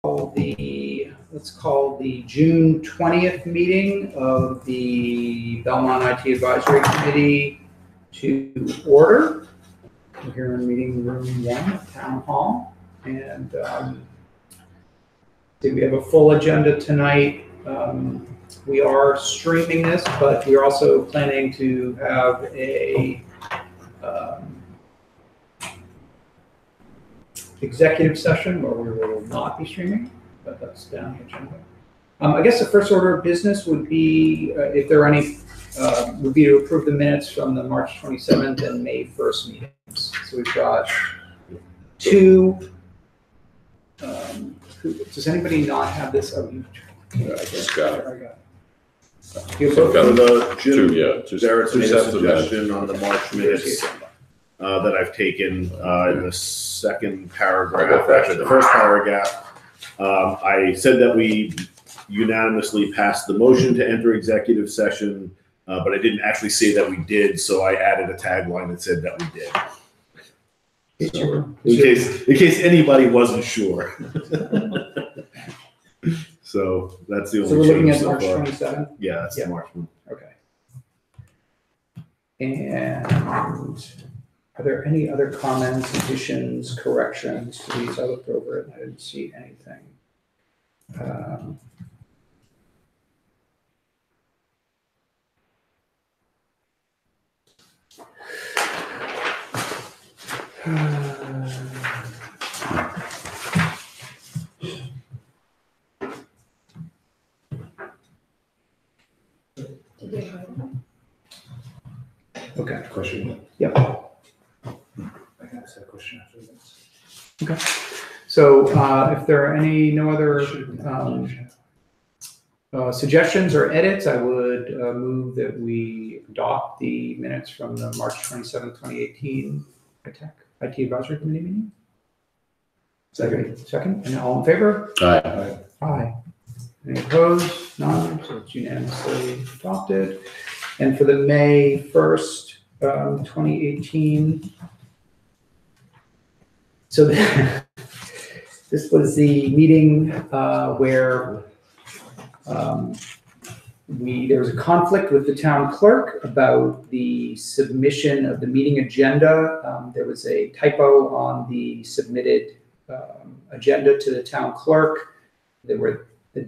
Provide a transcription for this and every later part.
let's call the June 20th meeting of the Belmont IT Advisory Committee to order. We're here in meeting room 1 at Town Hall, and we have a full agenda tonight. We are streaming this, but we're also planning to have a executive session where we will not be streaming, but that's down the agenda. I guess the first order of business would be, if there are any, would be to approve the minutes from the March 27th and May 1st meetings. So we've got two. Does anybody not have this? Oh, I just got it. I got it. So got the June, Barrett's made a suggestion on the March minutes that I've taken in the second paragraph, actually the first paragraph. I said that we unanimously passed the motion to enter executive session, but I didn't actually say that we did, so I added a tagline that said that we did. So, in case anybody wasn't sure. So that's the only change. So we're looking at so March far. 27th? Yeah, that's the March one. Okay. And are there any other comments, additions, corrections to these? I looked over it and I didn't see anything. Okay. Question? Yep. I can ask that question after this. Okay. So if there are no other suggestions or edits, I would move that we adopt the minutes from the March 27th, 2018 IT Advisory Committee meeting. Second. And all in favor? Aye. Aye. Any opposed? None. So it's unanimously adopted. And for the May 1st, 2018. So this was the meeting where there was a conflict with the town clerk about the submission of the meeting agenda. There was a typo on the submitted agenda to the town clerk. There were the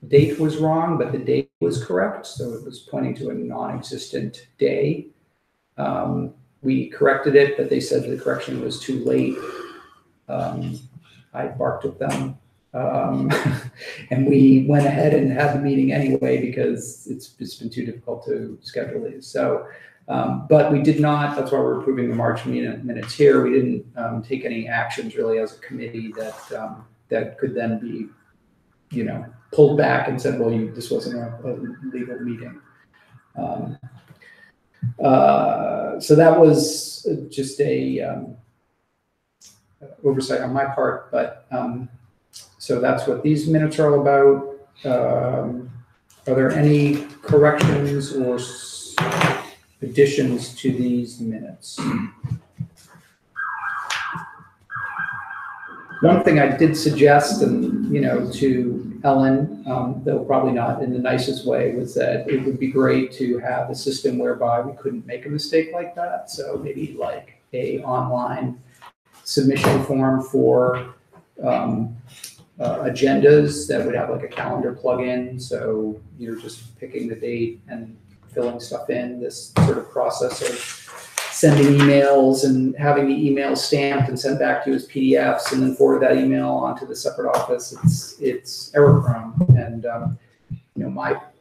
date was wrong, but the date was correct. So it was pointing to a non-existent day. We corrected it, but they said the correction was too late. I barked at them. And we went ahead and had the meeting anyway because it's been too difficult to schedule these. So, but we did not, that's why we're approving the March minutes here. We didn't take any actions really as a committee that could then be, pulled back and said, well, this wasn't a legal meeting. So that was just a oversight on my part, but so that's what these minutes are all about. Are there any corrections or additions to these minutes? One thing I did suggest, and to Ellen, though probably not in the nicest way, was that it would be great to have a system whereby we couldn't make a mistake like that. So maybe like a online submission form for agendas that would have like a calendar plugin. So you're just picking the date and filling stuff in. This sort of process of sending emails and having the email stamped and sent back to you as PDFs and then forward that email onto the separate office. It's error prone. And,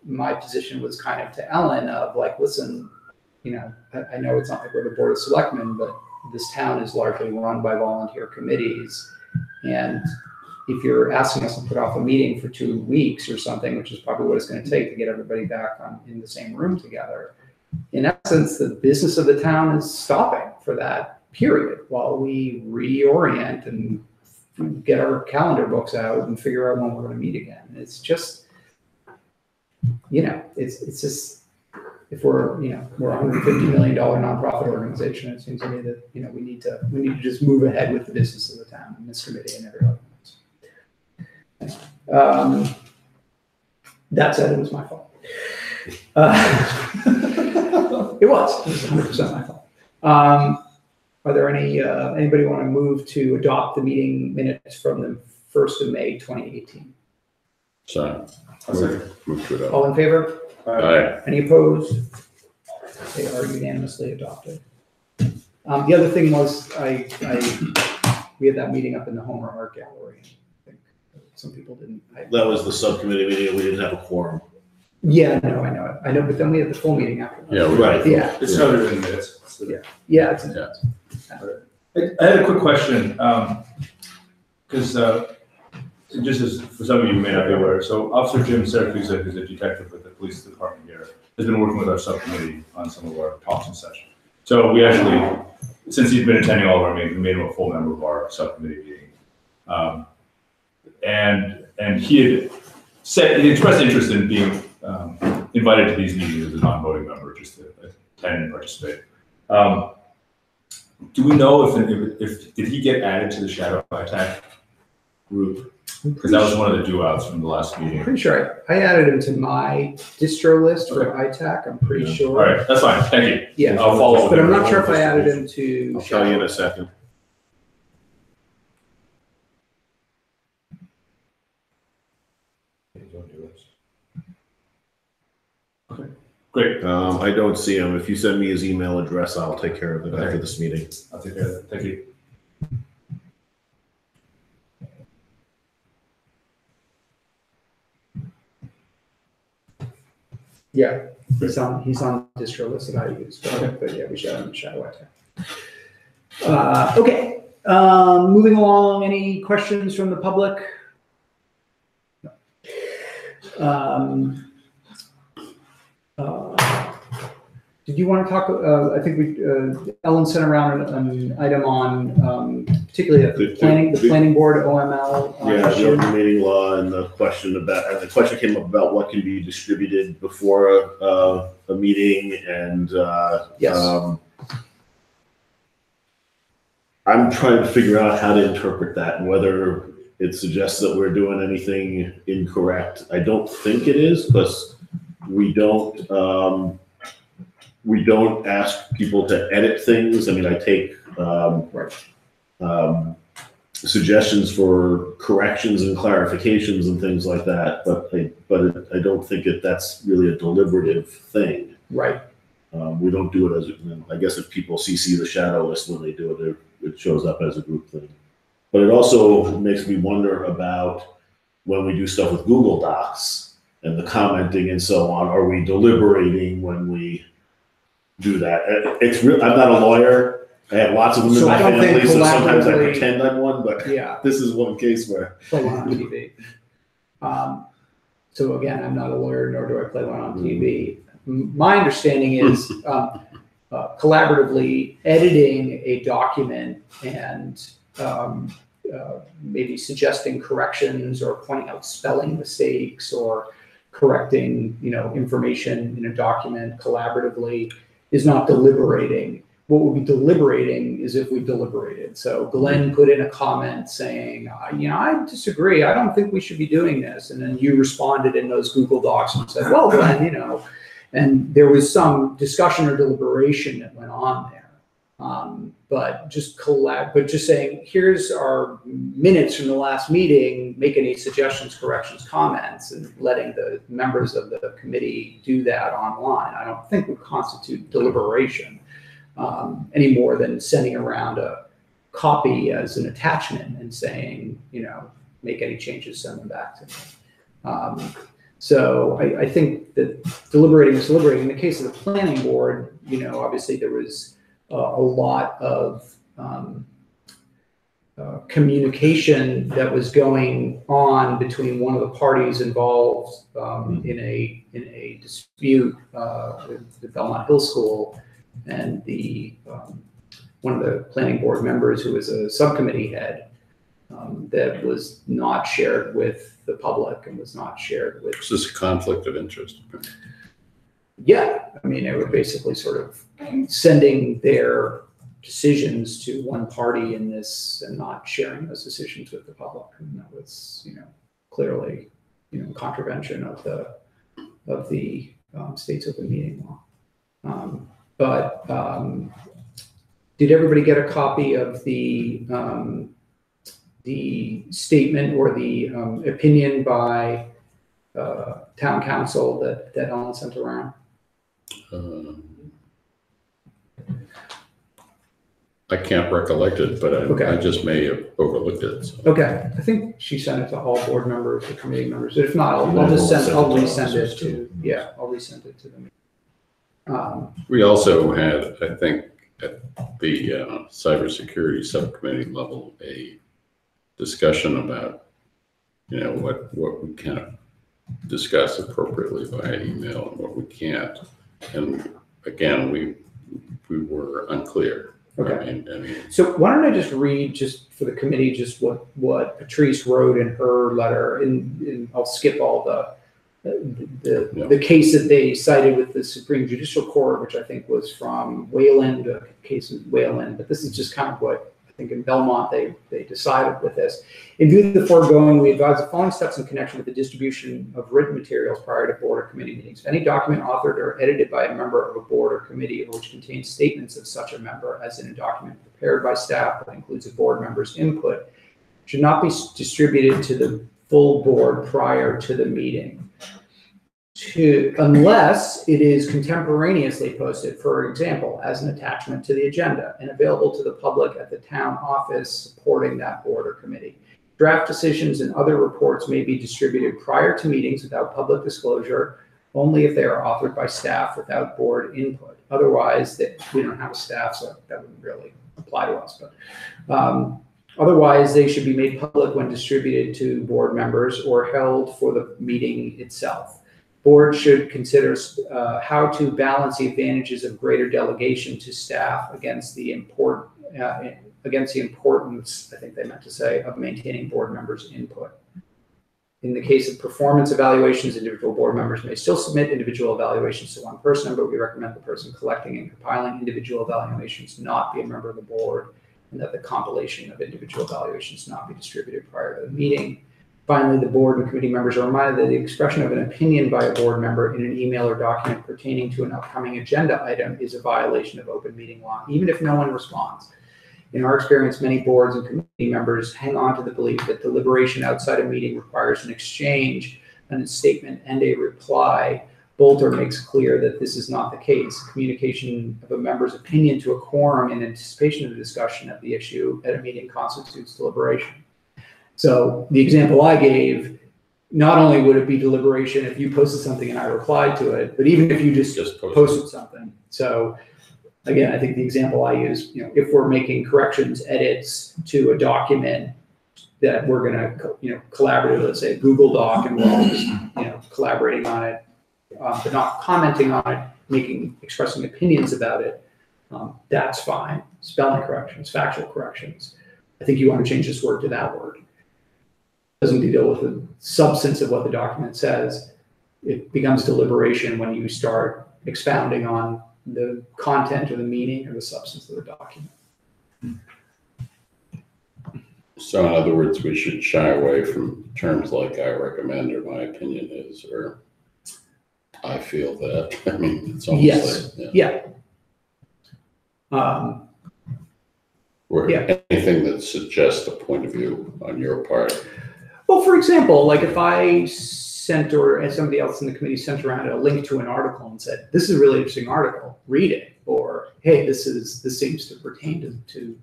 my position was kind of to Ellen of like, listen, I know it's not like we're the Board of Selectmen, but this town is largely run by volunteer committees. And if you're asking us to put off a meeting for 2 weeks or something, which is probably what it's going to take to get everybody back in the same room together, in essence, the business of the town is stopping for that period while we reorient and get our calendar books out and figure out when we're going to meet again. It's just, it's just if we're, you know, we're a $150 million nonprofit organization, it seems to me that, you know, we need to just move ahead with the business of the town and this committee and every other one. That said, it was my fault. It was 100% my fault. Are there anybody want to move to adopt the meeting minutes from the 1st of May, 2018? So, move to it. All in favor? Aye. Any opposed? They are unanimously adopted. The other thing was, we had that meeting up in the Homer Art Gallery. I think some people didn't. That was the subcommittee meeting, we didn't have a quorum. Yeah, no, I know, but then we had the full meeting after. Yeah, right. Yeah. It's noted in minutes. So. Yeah, it's I had a quick question, because just as for some of you who may not be aware, so Officer Jim Syracuse, who's a detective with the police department here, has been working with our subcommittee on some of our talks and such. So we actually, since he's been attending all of our meetings, we made him a full member of our subcommittee meeting. And he expressed interest in being invited to these meetings as a non-voting member, just to attend and participate. Do we know if did he get added to the shadow attack group? Because that was one of the do-outs from the last meeting. I'm pretty sure I added him to my distro list for ITAC. I'm pretty sure. All right, that's fine. Thank you. Yeah, I'll follow up. but I'm not sure if I added him to. I'll tell you in a second. Okay, great. I don't see him. If you send me his email address, I'll take care of it after this meeting. I'll take care of that. Thank you. Yeah, he's on the distro list that I use, but yeah, we should have him in shadow attack. Okay, moving along, any questions from the public? No. Did you want to talk, I think Ellen sent around an item on particularly the planning board OML. Yeah, the open meeting law and the question came up about what can be distributed before a meeting, and yes. I'm trying to figure out how to interpret that and whether it suggests that we're doing anything incorrect. I don't think it is, because we don't ask people to edit things. I mean, I take suggestions for corrections and clarifications and things like that, but I don't think that's really a deliberative thing. Right. We don't do it as I guess if people CC the shadow list when they do it, it shows up as a group thing. But it also makes me wonder about when we do stuff with Google Docs and the commenting and so on. Are we deliberating when we do that? I'm not a lawyer. I have lots of them in my family, so sometimes I pretend I'm one, but yeah, this is one case where. Play one on TV. So again, I'm not a lawyer, nor do I play one on TV. My understanding is collaboratively editing a document and maybe suggesting corrections or pointing out spelling mistakes or correcting, information in a document collaboratively is not deliberating. What would be deliberating is if we deliberated. So Glenn put in a comment saying, I disagree. I don't think we should be doing this. And then you responded in those Google Docs and said, well, Glenn, and there was some discussion or deliberation that went on there. But just saying, here's our minutes from the last meeting, make any suggestions, corrections, comments, and letting the members of the committee do that online, I don't think would constitute deliberation any more than sending around a copy as an attachment and saying, make any changes, send them back to me. So I think that deliberating is deliberating. In the case of the planning board, obviously there was a lot of communication that was going on between one of the parties involved in a dispute with the Belmont Hill School and one of the planning board members who was a subcommittee head that was not shared with the public and was not shared with. Is this a conflict of interest? Yeah, I mean, it would basically sort of sending their decisions to one party in this and not sharing those decisions with the public. And that was, clearly, contravention of the state's open meeting law. Did everybody get a copy of the statement or the opinion by town council that Ellen sent around? I can't recollect it, but Okay. I just may have overlooked it. So. Okay, I think she sent it to all board members or committee members. If not, I'll resend it to them. We also had, I think, at the cybersecurity subcommittee level, a discussion about, what we can discuss appropriately via email and what we can't. And again, we were unclear. Okay. I mean, So why don't I just read, just for the committee, just what Patrice wrote in her letter, and I'll skip all the case that they cited with the Supreme Judicial Court, which I think was from Wayland, a case in Wayland, but this is just kind of what I think in Belmont they decided with this. In view of the foregoing, we advise the following steps in connection with the distribution of written materials prior to board or committee meetings. If any document authored or edited by a member of a board or committee, or which contains statements of such a member, as in a document prepared by staff that includes a board member's input, should not be distributed to the full board prior to the meeting, unless it is contemporaneously posted, for example, as an attachment to the agenda and available to the public at the town office supporting that board or committee. Draft decisions and other reports may be distributed prior to meetings without public disclosure, only if they are authored by staff without board input. Otherwise, we don't have a staff, so that wouldn't really apply to us. But otherwise, they should be made public when distributed to board members or held for the meeting itself. Board should consider how to balance the advantages of greater delegation to staff against the importance, I think they meant to say, of maintaining board members' input. In the case of performance evaluations, individual board members may still submit individual evaluations to one person, but we recommend the person collecting and compiling individual evaluations not be a member of the board, and that the compilation of individual evaluations not be distributed prior to the meeting. Finally, the board and committee members are reminded that the expression of an opinion by a board member in an email or document pertaining to an upcoming agenda item is a violation of open meeting law, even if no one responds. In our experience, many boards and committee members hang on to the belief that deliberation outside a meeting requires an exchange, and a statement, and a reply. Bolter makes clear that this is not the case. Communication of a member's opinion to a quorum in anticipation of the discussion of the issue at a meeting constitutes deliberation. So the example I gave, not only would it be deliberation if you posted something and I replied to it, but even if you just posted something. So again, I think the example I use, if we're making corrections, edits to a document that we're going to, collaborate, let's say a Google Doc, and we're all just, collaborating on it, but not commenting on it, expressing opinions about it, that's fine. Spelling corrections, factual corrections. I think you want to change this word to that word. Doesn't deal with the substance of what the document says. It becomes deliberation when you start expounding on the content or the meaning or the substance of the document. So in other words, we should shy away from terms like "I recommend" or "my opinion is" or "I feel that." I mean, it's almost yes. like or anything that suggests a point of view on your part. Well, for example, like if I sent, or as somebody else in the committee sent around a link to an article and said, "This is a really interesting article, read it," or "Hey, this seems to pertain to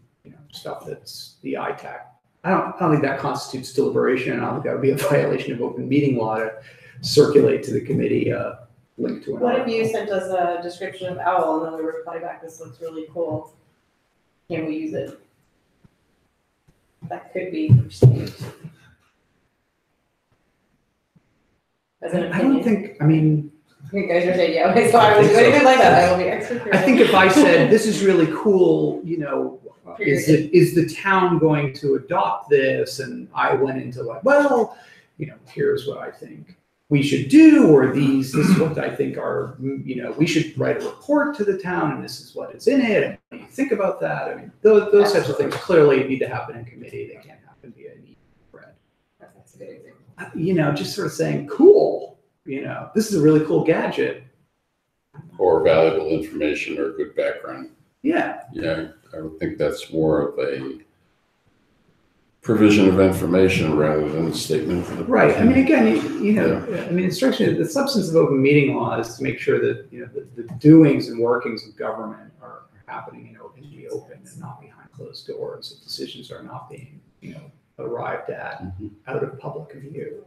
stuff that's the ITAC." I don't think that constitutes deliberation. I don't think that would be a violation of open meeting law to circulate to the committee a link to an article. What if you sent us a description of OWL and then we reply back, "This looks really cool. Can we use it?" That could be perceived as an opinion. I don't think, you guys are saying, yeah, okay, so I was doing it like that. I will be extra curious. I think if I said, "This is really cool, is the town going to adopt this?" And I went into like, well, here's what I think. we should do, or this is what I think are, we should write a report to the town, and this is what is in it, and what do you think about that? I mean, those types of things clearly need to happen in committee. They can't happen via an email thread. That's a good example. Just sort of saying, cool, this is a really cool gadget. Or valuable information or good background. Yeah. Yeah, I would think that's more of a provision of information rather than a statement. Of the Right. I mean, again, Yeah. it strikes me that the substance of open meeting law is to make sure that, the doings and workings of government are happening in the open and not behind closed doors. That decisions are not being, arrived at out of public view.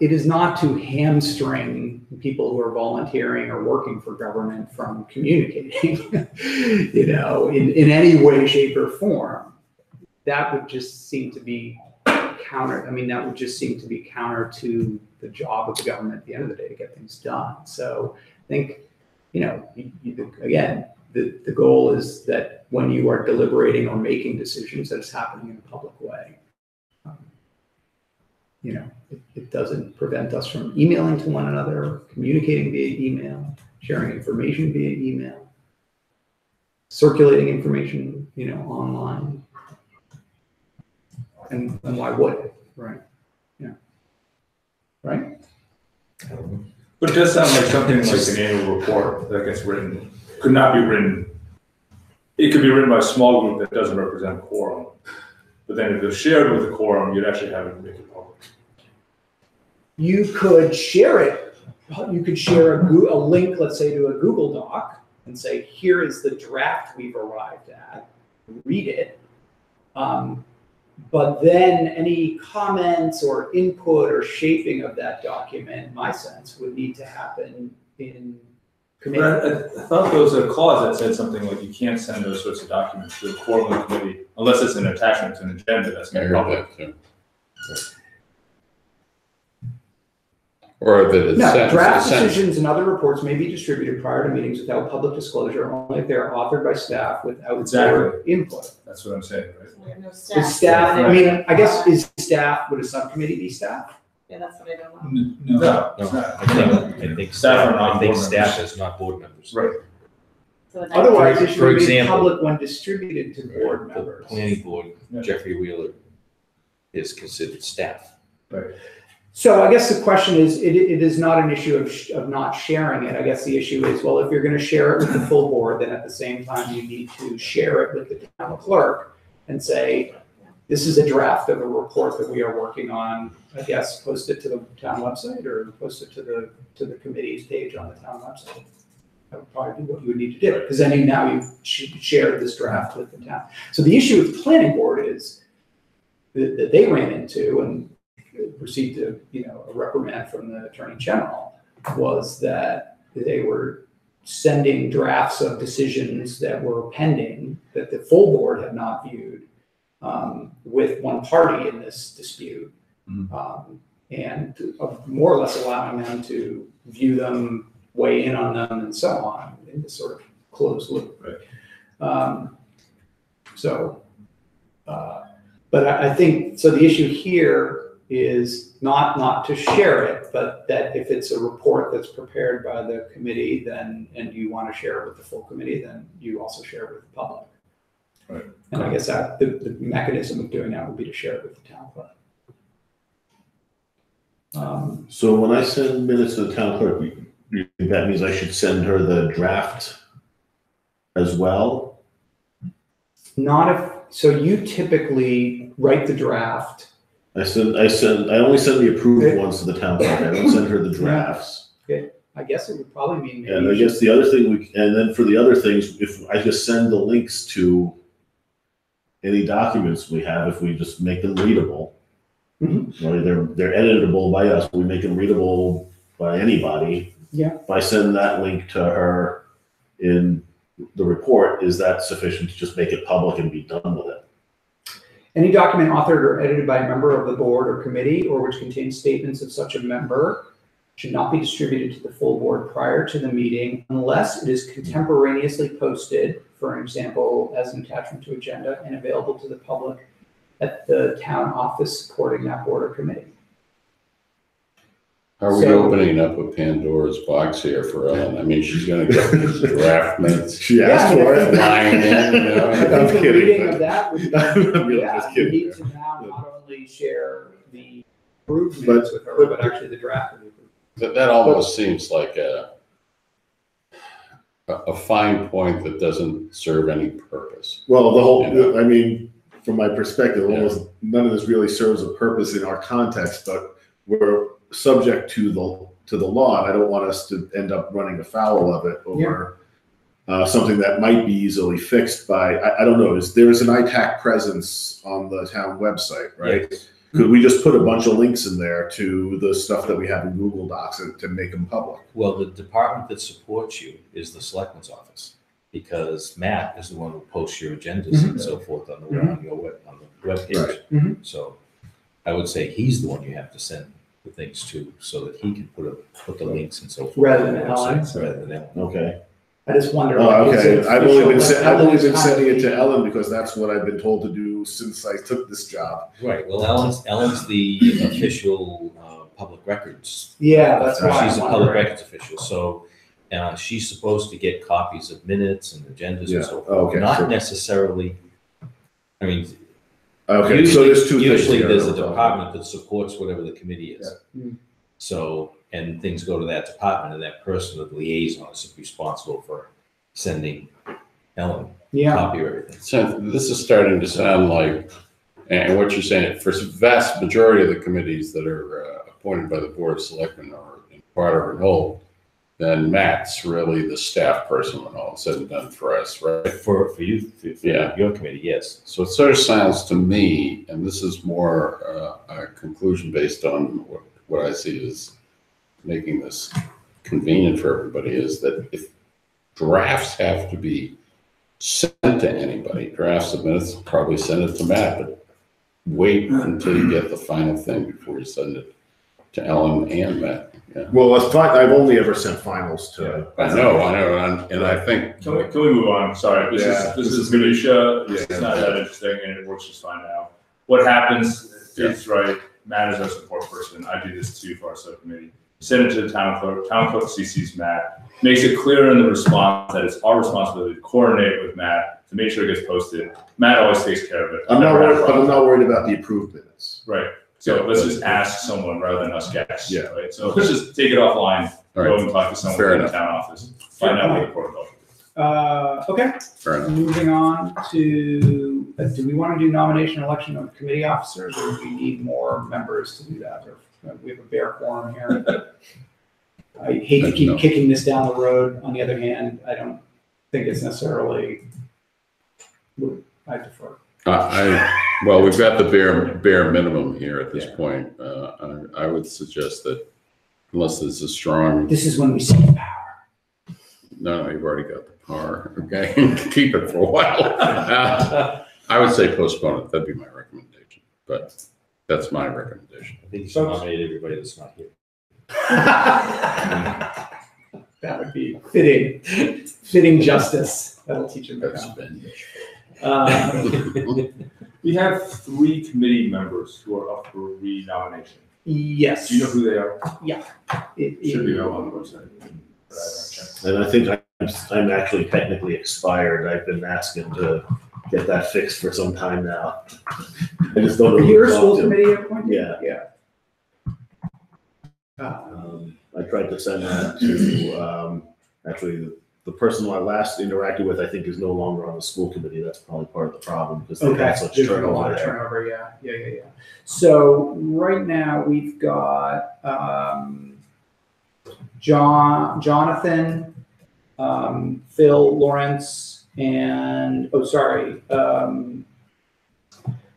It is not to hamstring people who are volunteering or working for government from communicating, in any way, shape, or form. That would just seem to be counter. I mean, that would just seem to be counter to the job of the government at the end of the day to get things done. So I think, again, the goal is that when you are deliberating or making decisions, that it's happening in a public way. It doesn't prevent us from emailing to one another, communicating via email, sharing information via email, circulating information, online. And why would it, right? Yeah. Right? But it does sound like something like an annual report that gets written, could not be written. It could be written by a small group that doesn't represent a quorum. But then if it's shared with the quorum, you'd actually have it make it public. You could share it. You could share a link, let's say, to a Google Doc and say, here is the draft we've arrived at. Read it. But then any comments or input or shaping of that document, in my sense, would need to happen in committee. But I thought there was a clause that said something like you can't send those sorts of documents to the quorum of the committee unless it's an attachment to an agenda that's I made heard public. that too. Or that it's Draft sent. decisions and other reports may be distributed prior to meetings without public disclosure, only if they are authored by staff without board input. That's what I'm saying, right? We have no Is staff. staff, I mean, I guess, is staff, would a subcommittee be staff? Yeah, that's what I don't know. No, No, it's not. I think Staff are not I think board staff members. is not board members. Right. So the Otherwise, For it should be example, public when distributed to board The members. planning board, Yeah. Jeffrey Wheeler is considered staff. Right. So I guess the question is, it is not an issue of not sharing it. I guess the issue is, well, if you're going to share it with the full board, then at the same time, you need to share it with the town clerk and say, this is a draft of a report that we are working on. I guess post it to the town website or post it to the committee's page on the town website. That would probably be what you would need to do, because then you've shared this draft with the town. So the issue with the planning board is that they ran into and received a reprimand from the Attorney General, was that they were sending drafts of decisions that were pending that the full board had not viewed with one party in this dispute, and more or less allowing them to view them, weigh in on them, and so on in this sort of closed loop. Right. But I think, so the issue here is not to share it, but that if it's a report that's prepared by the committee, then, and you want to share it with the full committee, then you also share it with the public. Right. And I guess that the mechanism of doing that would be to share it with the town clerk. So when I send minutes to the town clerk, you think that means I should send her the draft as well? So you typically write the draft. I only send the approved ones to the town clerk. I don't send her the drafts. I guess it would probably mean maybe And I you guess the other thing and then for the other things, if I just send the links to any documents we have, if we just make them readable, they're editable by us, but we make them readable by anybody. Yeah. If I send that link to her in the report, is that sufficient to just make it public and be done with it? Any document authored or edited by a member of the board or committee, or which contains statements of such a member, should not be distributed to the full board prior to the meeting unless it is contemporaneously posted, for example, as an attachment to agenda and available to the public at the town office supporting that board or committee. Are we So- opening up a Pandora's box here for Ellen? I mean, she's gonna get these draft minutes She asked Yeah, for I it. flying in, you know? I I'm think the kidding, reading but- of that would be, I'm really yeah, just you kidding need there. to now not only share the approved But- minutes with her, but actually the draft. of the approved. That almost seems like a fine point that doesn't serve any purpose. Well, the whole, You know? I mean, from my perspective, Yeah. almost none of this really serves a purpose in our context, but we're subject to the law, and I don't want us to end up running afoul of it over something that might be easily fixed by, I don't know, there's an ITAC presence on the town website, right? Yes. Could we just put a bunch of links in there to the stuff that we have in Google Docs to make them public? Well, the department that supports you is the selectman's office, because Matt is the one who posts your agendas and so forth on the on the webpage. Right. Mhm. So I would say he's the one you have to send the things to, so that he can put the links and so forth. Rather than on the website, Ellen. Rather than Ellen. Okay. I just wonder. Oh, like, is okay. it I've only official been, that I've only Ellen's been sending it to copy? Ellen because that's what I've been told to do since I took this job. Right, well, Ellen's the official public records. Yeah, that's why She's I'm a public wondering. records official, so she's supposed to get copies of minutes and agendas Yeah, and so forth. okay, so- Not necessarily, I mean, Okay, so there's two things. usually here. there's a department that supports whatever the committee is. Yeah. Mm. So, and things go to that department, and that person, the liaison, is responsible for sending Ellen a Yeah, copy of everything. So this is starting to sound like, and what you're saying, for the vast majority of the committees that are appointed by the Board of Selectmen or in part or in whole, then Matt's really the staff person when all is said and done for us, right? For you, for Yeah. your committee, yes. So it sort of sounds to me, and this is more a conclusion based on what I see as making this convenient for everybody, is that if drafts have to be sent to anybody, drafts of minutes, probably send it to Matt, but wait until you get the final thing before you send it to Ellen and Matt. Yeah. Well, it's fine. I've only ever sent finals to. I know, and I think, Can we move on? Sorry, Yeah, this is minutia. Yeah. It's not that interesting, and it works just fine now. What happens, it's right, Matt is our support person. I do this too for our subcommittee. Send it to the town clerk CCs Matt, makes it clear in the response that it's our responsibility to coordinate with Matt to make sure it gets posted. Matt always takes care of it. I'm not Never had a worried, but problem. I'm not worried about the approved minutes. Right, so Yeah. let's just ask someone rather than us guess. Yeah. Right, so let's just take it offline, all go right, and talk to someone Fair in the enough. town office, find out what the protocol is. okay, fair enough. moving on to, do we want to do nomination election of committee officers, or do we need more members to do that? Or we have a bare quorum here. I hate to No. keep kicking this down the road. On the other hand, I don't think it's necessarily, I defer. Well, we've got the bare minimum here at this point. I would suggest that unless there's a strong, This is when we see the power. no, you've already got the power, okay? Keep it for a while. I would say postpone it. That'd be my recommendation, but that's my recommendation. I think you should nominate everybody that's not here. That would be fitting justice. That'll teach him to That's count. been. We have 3 committee members who are up for renomination. Yes. Do you know who they are? It- Should be it- available on the website. But I haven't checked. And I think I'm actually technically expired. I've been asking to get that fixed for some time now. I just don't know. who Your to talk school to. committee appointment? Yeah. Yeah. I tried to send that to, actually, the person I last interacted with, I think, is no longer on the school committee. That's probably part of the problem, because they've Okay, had such there's been a lot turnover of there. turnover, yeah. So right now, we've got, Jonathan, Phil, Lawrence, and,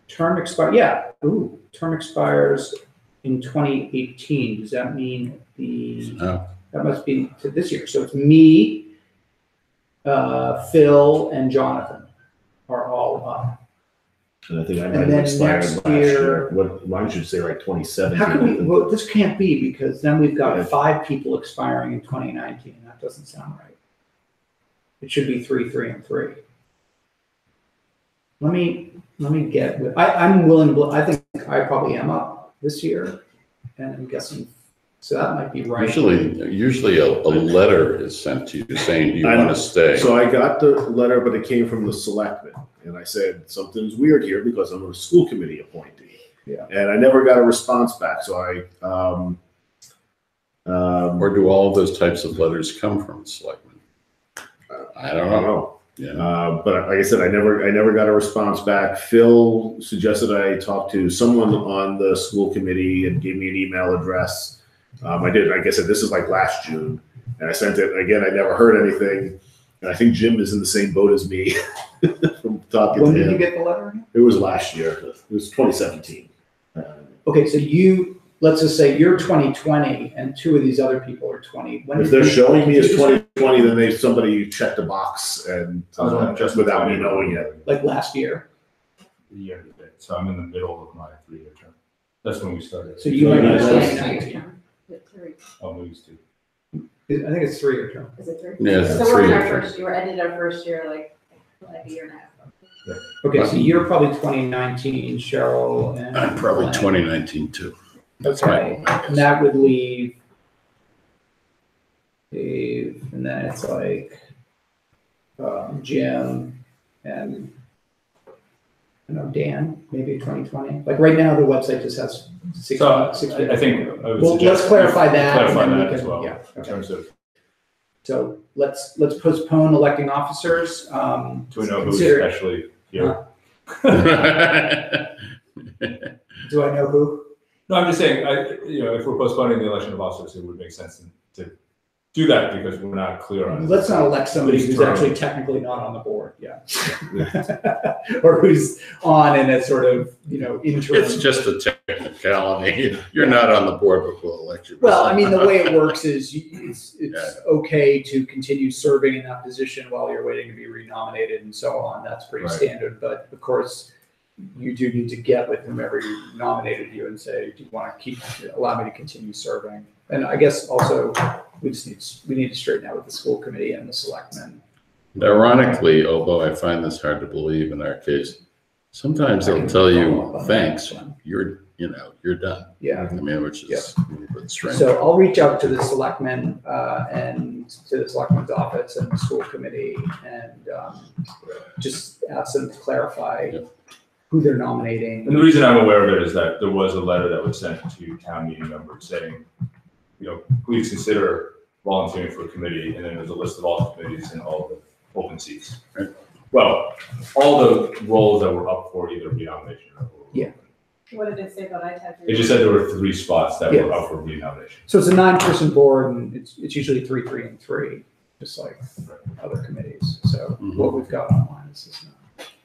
term expires in 2018. Does that mean No. that must be to this year? So it's me, Phil, and Jonathan are all up. And I think I And might have then expired next last year. year- What, mine should say like 2017. How can we, well, this can't be, because then we've got Yeah. 5 people expiring in 2019. That doesn't sound right. It should be 3, 3, and 3. Let me get with, I'm willing to, I think I probably am up this year, and I'm guessing So that might be right. Usually a letter is sent to you saying, do you I want know. to stay? So I got the letter, but it came from the selectmen, and I said, something's weird here because I'm a school committee appointee. Yeah. And I never got a response back, so Or do all of those types of letters come from selectmen? I don't know. Yeah. But like I said, I never got a response back. Phil suggested I talk to someone on the school committee and gave me an email address. I did. Like I said, this is like last June, and I sent it again. I never heard anything, and I think Jim is in the same boat as me from talking When to did him. you get the letter again? It was last year. It was 2017. Okay, so let's just say you're 2020 and two of these other people are 20. When If did they're you- showing me as did you just- 2020, then somebody checked a box and just without me knowing it. Like last year. The year to date. So I'm in the middle of my 3-year term. That's when we started. So you might be Nice. 2019. Is it 3? Oh, maybe it's 2. I think it's 3-year term. Is it 3? Yeah, it's a So we're in 3-year our term. first, you ended our first year like a year and a half ago. Okay, so you're probably 2019, Cheryl, and. I'm probably Glenn. 2019 too. Okay, and that would leave Dave, and then it's like Jim and Dan, maybe 2020. Like right now, the website just has 6. So I think I would Well, suggest let's clarify that. and Clarify then we that as can- well. Yeah. In Okay. terms of, So let's postpone electing officers. do we know who's Consider- actually here? Do I know who? No, I'm just saying, if we're postponing the election of officers, it would make sense to do that because we're not clear on. Let's not elect somebody whose who's term. actually technically not on the board, yeah. Or who's on in a sort of, interim. It's just a technicality. You're not on the board, but we'll elect you. Well, I mean, the way it works is it's Yeah. okay to continue serving in that position while you're waiting to be renominated and so on. That's pretty Right. standard, but of course, you do need to get with whomever nominated you and say, do you want to allow me to continue serving? And I guess also, we need to straighten out with the school committee and the selectmen. Ironically, although I find this hard to believe in our case, sometimes they'll tell you, thanks, you're done. Yeah. I mean, which is a little bit strange. So I'll reach out to the selectmen and to the selectmen's office and the school committee and just ask them to clarify who they're nominating. And the reason I'm aware of it is that there was a letter that was sent to town meeting members saying, please consider volunteering for a committee, and then there's a list of all the committees and all the open seats. Right. Well, all the roles that were up for either renomination or. Yeah. What did it say about ITAD? It just said there were 3 spots that Yeah. were up for renomination. So it's a 9-person board and it's usually 3, 3, and 3, just like other committees. So Mhm. what we've got online is just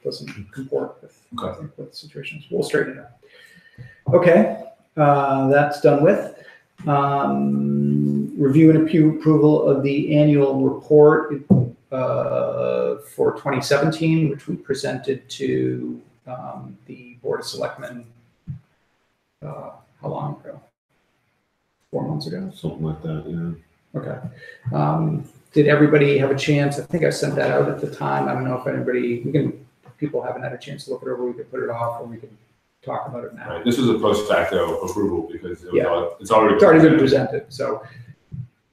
doesn't comport with, I think, with situations. We'll straighten it out. Okay, that's done with. Review and approval of the annual report for 2017, which we presented to the Board of Selectmen, how long ago? 4 months ago? Something like that, yeah. Okay. Did everybody have a chance? I think I sent that out at the time. I don't know if people haven't had a chance to look it over, we could put it off or we could talk about it now. Right. This was a post facto approval because Yeah. it's already. It's already been presented, so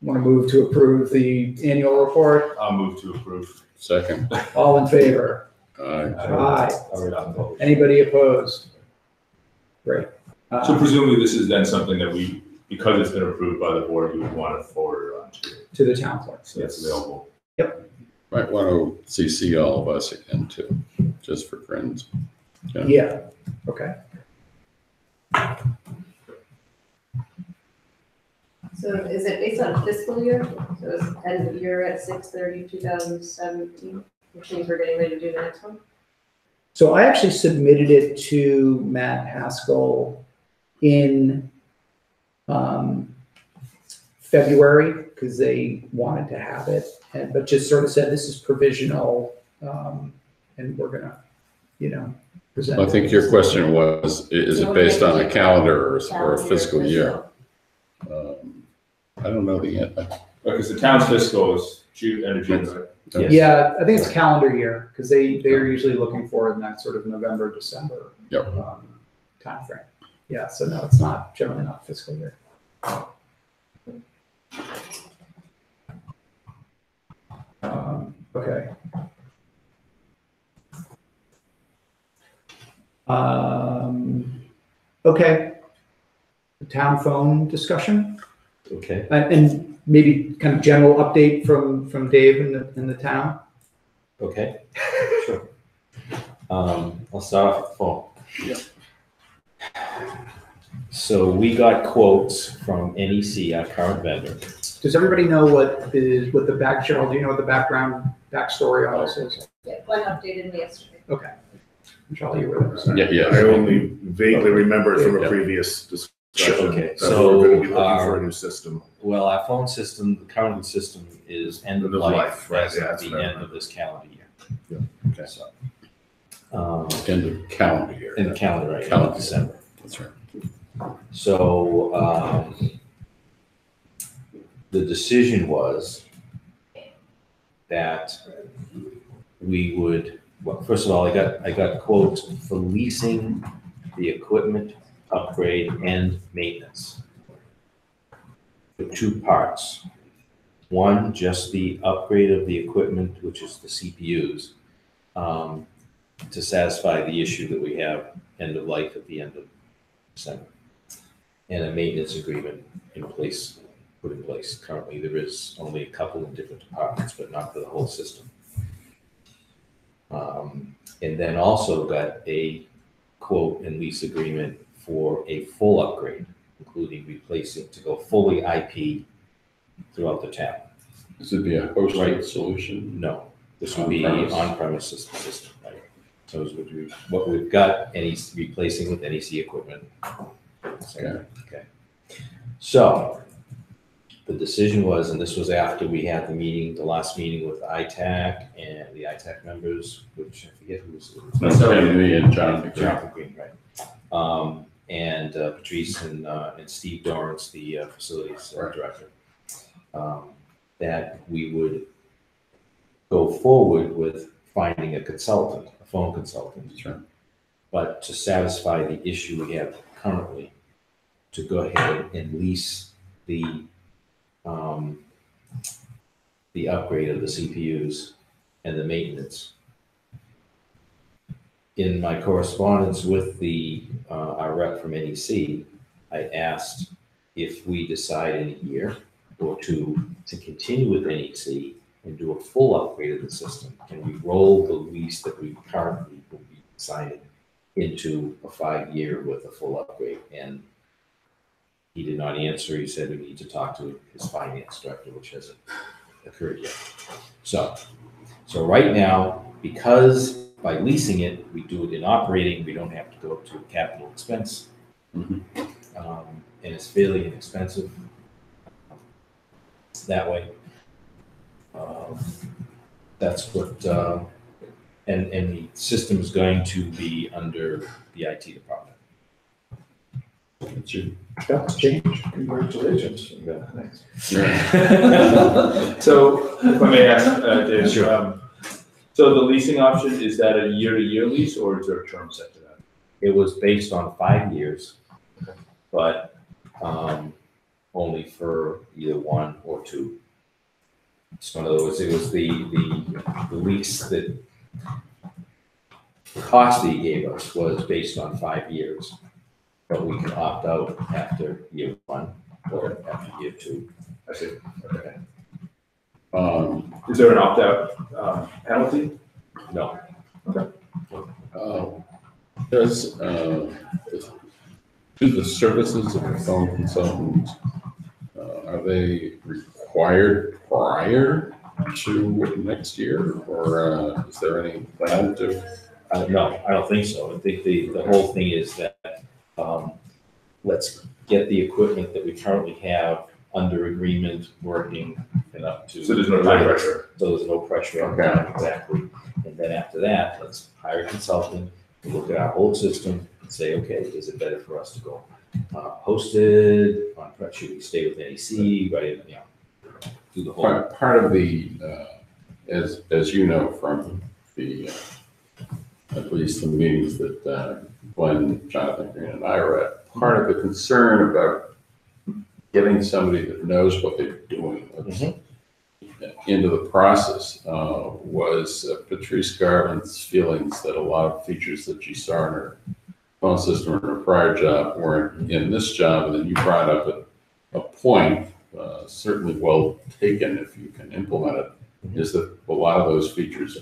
want to move to approve the annual report? I'll move to approve. Second. All in favor? Aye. Aye. Already on hold. Anybody opposed? Great. So presumably this is then something that because it's been approved by the board, you would want to forward it on To the town clerk. so that's available. Might want to CC all of us again too, just for friends. Yeah, okay. So is it based on fiscal year? So it's end of year at 6/30/2017, which means we're getting ready to do the next one? So I actually submitted it to Matt Haskell in February because they wanted to have it, but just sort of said this is provisional, and we're gonna, present. I think your question was, is it based on a calendar or a fiscal year? I don't know the answer. Because the town's fiscal is end of June, right? Yes. Yeah, I think it's calendar year because they're usually looking for it in that sort of November, December Yep. timeframe. Yeah, so no, it's not generally not fiscal year. Okay. Okay. The town phone discussion, Okay, and maybe kind of general update from Dave in the town. okay, sure. I'll start off with the phone. Yeah. So we got quotes from NEC, our current vendor. Does everybody know what the back, Cheryl, do you know what the backstory on this is? Yeah, one updated me yesterday. Okay. Charlie, you were there. Yeah, I yeah. only vaguely remember it from a Yeah. previous discussion. Okay, that so, we're gonna be looking for a new system. Well, our phone system, the current system is end of End of life life, right, as yeah, of that's the what I end of this calendar year. Yeah, Okay. So, End of calendar year. in the calendar, right, end Calendar. of December. That's right. So, the decision was that we would, well, first of all, I got quotes for leasing the equipment, upgrade, and maintenance. For two parts. One, just the upgrade of the equipment, which is the CPUs, to satisfy the issue that we have end of life at the end of December. And a maintenance agreement put in place. Currently, there is only a couple of different departments, but not for the whole system. And then also got a quote and lease agreement for a full upgrade, including replacing to go fully IP throughout the town. This would be a hosted Right. solution. No, this would be On-premise. on-premise system, right? So this would be what we've got, replacing with NEC equipment. Okay. So the decision was, and this was after we had the last meeting with ITAC and the ITAC members, which I forget who was. Me and John. Jonathan Green, right. And Patrice and Steve Dorrance, the facilities director, that we would go forward with finding a consultant, a phone consultant. That's right. But to satisfy the issue we have currently, to go ahead and lease the upgrade of the CPUs and the maintenance. In my correspondence with our rep from NEC, I asked if we decide in a year or two to continue with NEC and do a full upgrade of the system, can we roll the lease that we currently will be signing into a 5-year with a full upgrade? And he did not answer. He said we need to talk to his finance director, which hasn't occurred yet. So right now, because by leasing it, we do it in operating, we don't have to go to capital expense. Mhm. And it's fairly inexpensive that way. That's what, and the system is going to be under the IT department. That's you. That's change. Congratulations. Yeah. Thanks. Yeah. So, if I may ask, Dave, Sure. so the leasing option, is that a year-to-year lease, or is there a term set to that? It was based on 5 years, but only for either 1 or 2. So in other words, it was the lease that the cost that he gave us was based on 5 years, but we could opt out after year 1 or after year 2. I see. Okay. Um, Is there an opt-out penalty? no, Do the services of a phone consultant, are they required prior to next year, or is there any plan to? no, I don't think so. I think the whole thing is that let's get the equipment that we currently have under agreement, working, and up to. So there's no time pressure? So there's no pressure on that, exactly. And then after that, let's hire a consultant, look at our whole system, and say, okay, is it better for us to go hosted, on, should we stay with NEC, right, do the whole. Part of the, as you know from the, at least the meetings that Glenn, Jonathan Green, and I were at, part of the concern about getting somebody that knows what they're doing into the process was Patrice Garvin's feelings that a lot of features that she saw in her phone system in her prior job weren't in this job, and then you brought up a point, certainly well taken if you can implement it, is that a lot of those features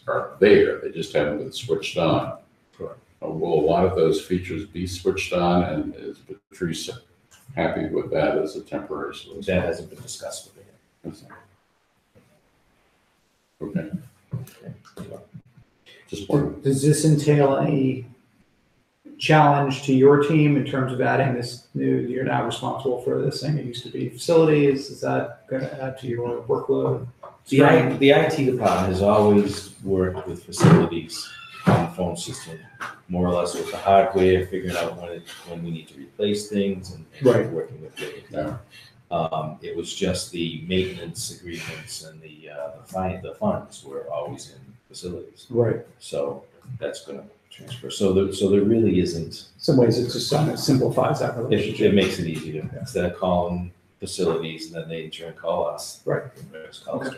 are there, they just haven't been switched on. Correct. Will a lot of those features be switched on, and is Patrice happy with that as a temporary solution? That hasn't been discussed with him. Okay. Just one. Does this entail any challenge to your team in terms of adding this new, you're now responsible for this thing, it used to be facilities, is that going to add to your workload? The IT department has always worked with facilities on the phone system, more or less with the hardware, figuring out when we need to replace things and Right. working with it. It was just the maintenance agreements and the funds were always in facilities. Right. So that's going to transfer. So there really isn't. In some ways, it just kind of simplifies that It relationship. makes it easier instead of calling facilities and then they in turn call us. Right. Just call us.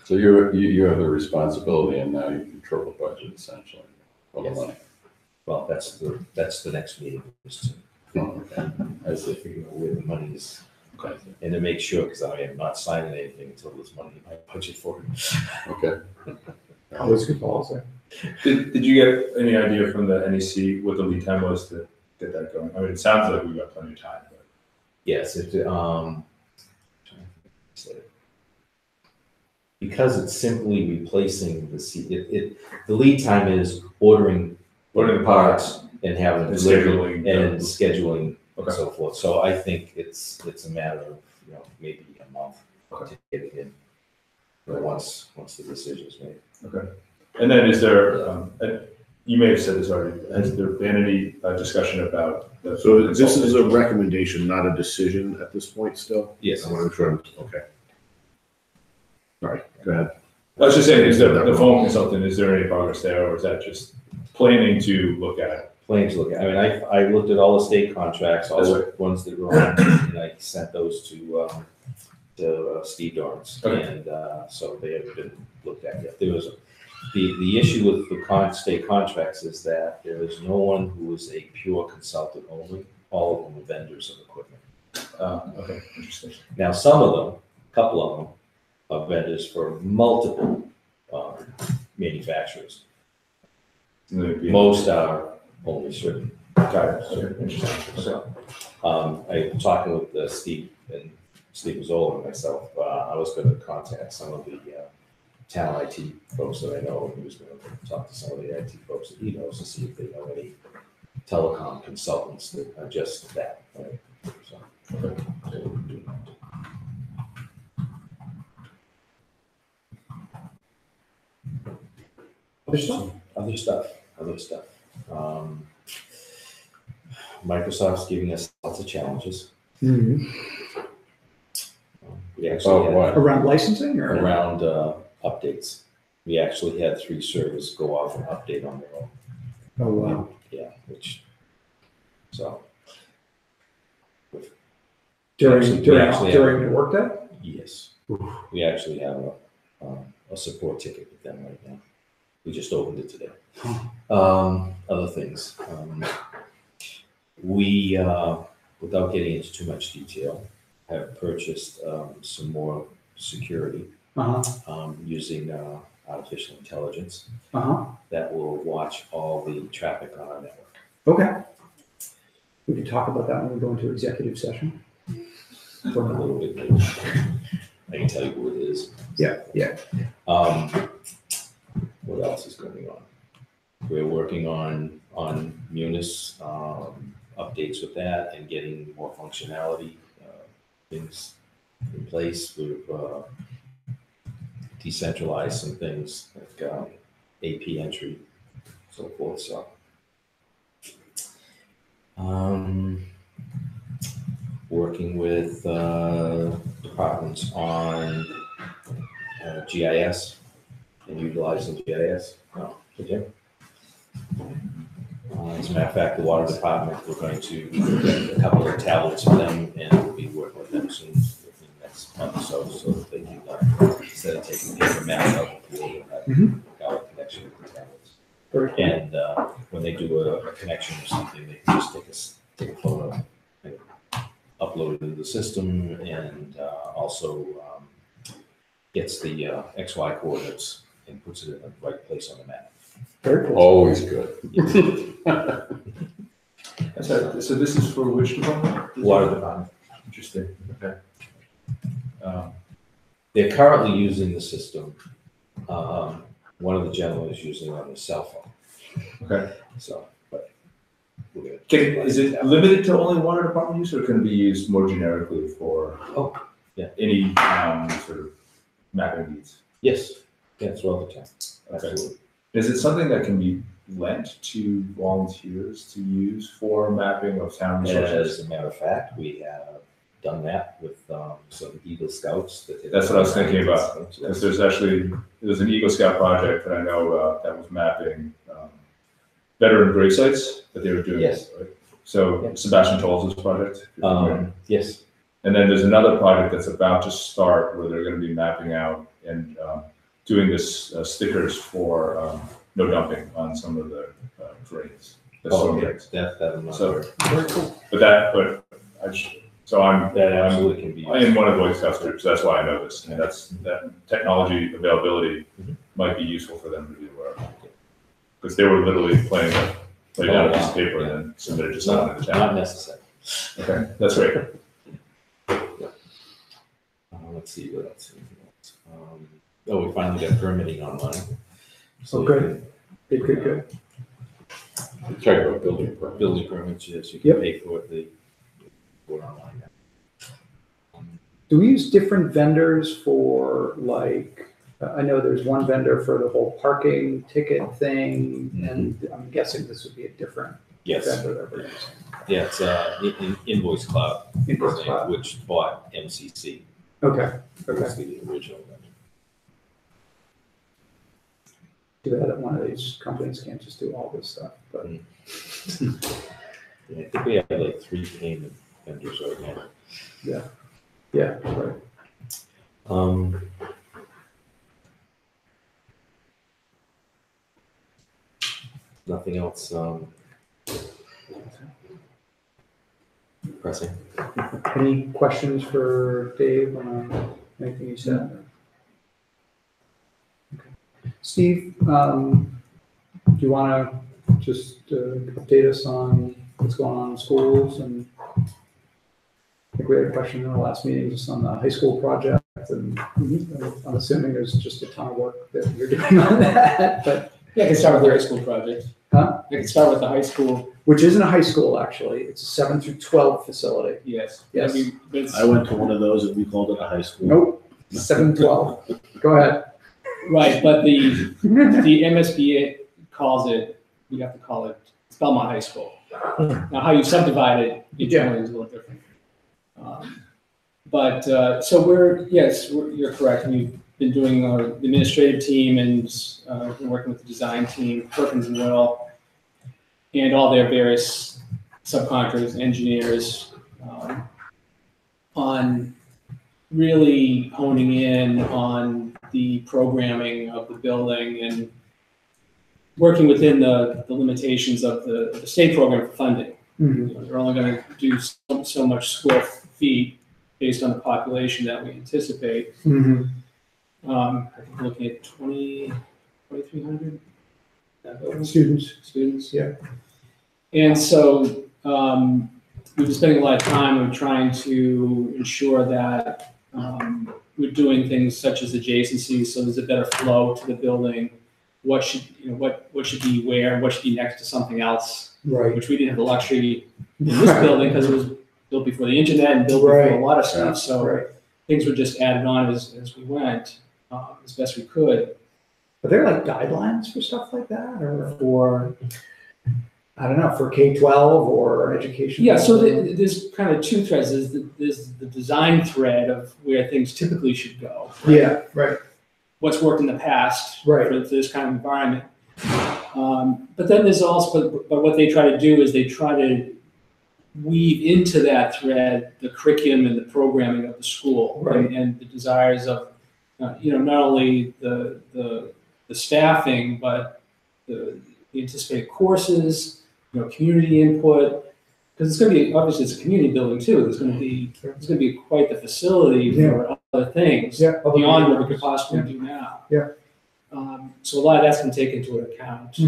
So you have the responsibility, and now you control the budget essentially. Of the Yes. money. Well, that's the next meeting, is to Okay. as they figure out where the money is. Okay. And to make sure, because I am not signing anything until there's money in my budget for it. Okay. Always good policy. Did you get any idea from the NEC what the lead time was to get that going? I mean, it sounds like we've got plenty of time, but. Yes, because it's simply replacing the lead time is ordering Ordering parts and having And delivery scheduling. and scheduling and Okay. so forth. So I think it's a matter of, maybe a month Okay. to get it in. But once the decision is made. And then is there, you may have said this already, has there been any discussion about the? So this is a recommendation, not a decision at this point still? Yes. I want to make sure, okay. All right, go ahead. I was just saying, is there, the phone consultant, is there any progress there, or is that just planning to look at it? Planning to look at, I mean, I looked at all the state contracts, all That's the ones that were on, and I sent those to Steve Dorrance. Okay. And so they haven't been looked at yet. There was, the issue with the state contracts is that there is no one who is a pure consultant only. All of them are vendors of equipment. Okay, interesting. Now, some of them, a couple of them, are vendors for multiple manufacturers. Most are only certain. Got it, okay, interesting. So, I'm talking with Steve Mazzola and myself. I was going to contact some of the town IT folks that I know, and he was going to talk to some of the IT folks that he knows to see if they know any telecom consultants that are just that. Right? So, we'll do that. Other stuff. Microsoft's giving us lots of challenges. We actually Oh, had what? Around licensing or? around updates. We actually had 3 servers go off and update on their own. Oh, wow. Yeah, so. During actually the workday? Yes, we actually have a support ticket with them right now. We just opened it today. Other things. We, without getting into too much detail, have purchased some more security using artificial intelligence that will watch all the traffic on our network. Okay. We can talk about that when we go into executive session. A little bit later. I can tell you who it is. Yeah. What else is going on? We're working on Munis, updates with that and getting more functionality, things in place. We've decentralized some things like AP entry, so forth. So, working with departments on GIS and utilizing GIS. No, okay. As a matter of fact, the water department, we're going to get a couple of tablets for them, and we'll be working with them soon, within the next month or so that they can, instead of taking paper maps out, we'll have a connection with the tablets. Very cool. And when they do a connection or something, they can just take a photo, and upload it into the system, and also gets the XY coordinates and puts it in the right place on the map. Very cool. Always good. So this is for which department? Water department. Interesting, okay. They're currently using the system. One of the gentlemen is using it on his cell phone. Okay. So, but we're Is it limited to only water department use, or can it be used more generically for any sort of mapping needs? yes, it's all the time. Okay. Absolutely. Is it something that can be lent to volunteers to use for mapping of town resources? As a matter of fact, we have done that with some Eagle Scouts. That's what I was thinking about. Because there's an Eagle Scout project that I know about that was mapping veteran grave sites that they were doing. Yes. Right? So Sebastian Tolles' project. Yes. And then there's another project that's about to start where they're going to be mapping out and doing this stickers for no dumping on some of the drains. The storm drains. That I'm not So- aware. Very cool. I'm That absolutely can be used. in one of the Boy Scouts groups. That's why I know this. And that technology availability might be useful for them to be aware of. Because they were literally lay down a piece of paper and then submit it to someone in the Not town. necessary. Okay, that's great. Let's see what else. We finally got permitting online. Oh, good. Good. Talk about building permits. Building permits, yes, you can Yep. pay for it, for it online now. Do we use different vendors for like, I know there's one vendor for the whole parking ticket thing, and I'm guessing this would be a different Yes, vendor that we're using. yeah, it's Invoice Cloud, Invoice Cloud. which bought MCC. Okay. Was the original vendor. Too bad that one of these companies can't just do all this stuff, but. Yeah, I think we have like 3 payment vendors right now. Yeah, right. Nothing else pressing. Any questions for Dave on anything you said? Okay. Steve, do you want to just update us on what's going on in schools? And I think we had a question in the last meeting just on the high school project, and I'm assuming there's just a ton of work that you're doing on that, but. Yeah, I can start with the high school project. Huh? I can start with the high school, Which isn't a high school, actually. It's a 7 through 12 facility. yes. Yes. I mean, but it's- I went to one of those and we called it a high school. Nope, 7 12. Go ahead. Right, but the MSBA calls it, we have to call it, it's Belmont High School. Now, how you subdivide it, each one is a little different. So you're correct. We've been doing our administrative team and been working with the design team, Perkins and Will, and all their various subcontractors, engineers, on really honing in on the programming of the building and working within the limitations of the state program for funding. Mhm. You know, they're only going to do so much square feet based on the population that we anticipate. Mhm. I think we're looking at 2,300 students. Yeah. And so we've been spending a lot of time on trying to ensure that we're doing things such as adjacencies, so there's a better flow to the building. What should be where, what should be next to something else, Right. which we didn't have the luxury in this building because it was built before the internet and built before a lot of stuff. So Right. things were just added on as we went, as best we could. Are there like guidelines for stuff like that, or for, I don't know, for K-12 or education? Yeah, so there's kind of two threads. There's the design thread of where things typically should go. Yeah, right. What's worked in the past Right. for this kind of environment. But then there's also, but what they try to do is they try to weave into that thread the curriculum and the programming of the school, Right. and the desires of, not only the staffing, but the anticipated courses, community input, because it's going to be, obviously it's a community building too. It's going to be quite the facility for other things beyond what we could possibly do now. Yeah. So a lot of that's been taken into account.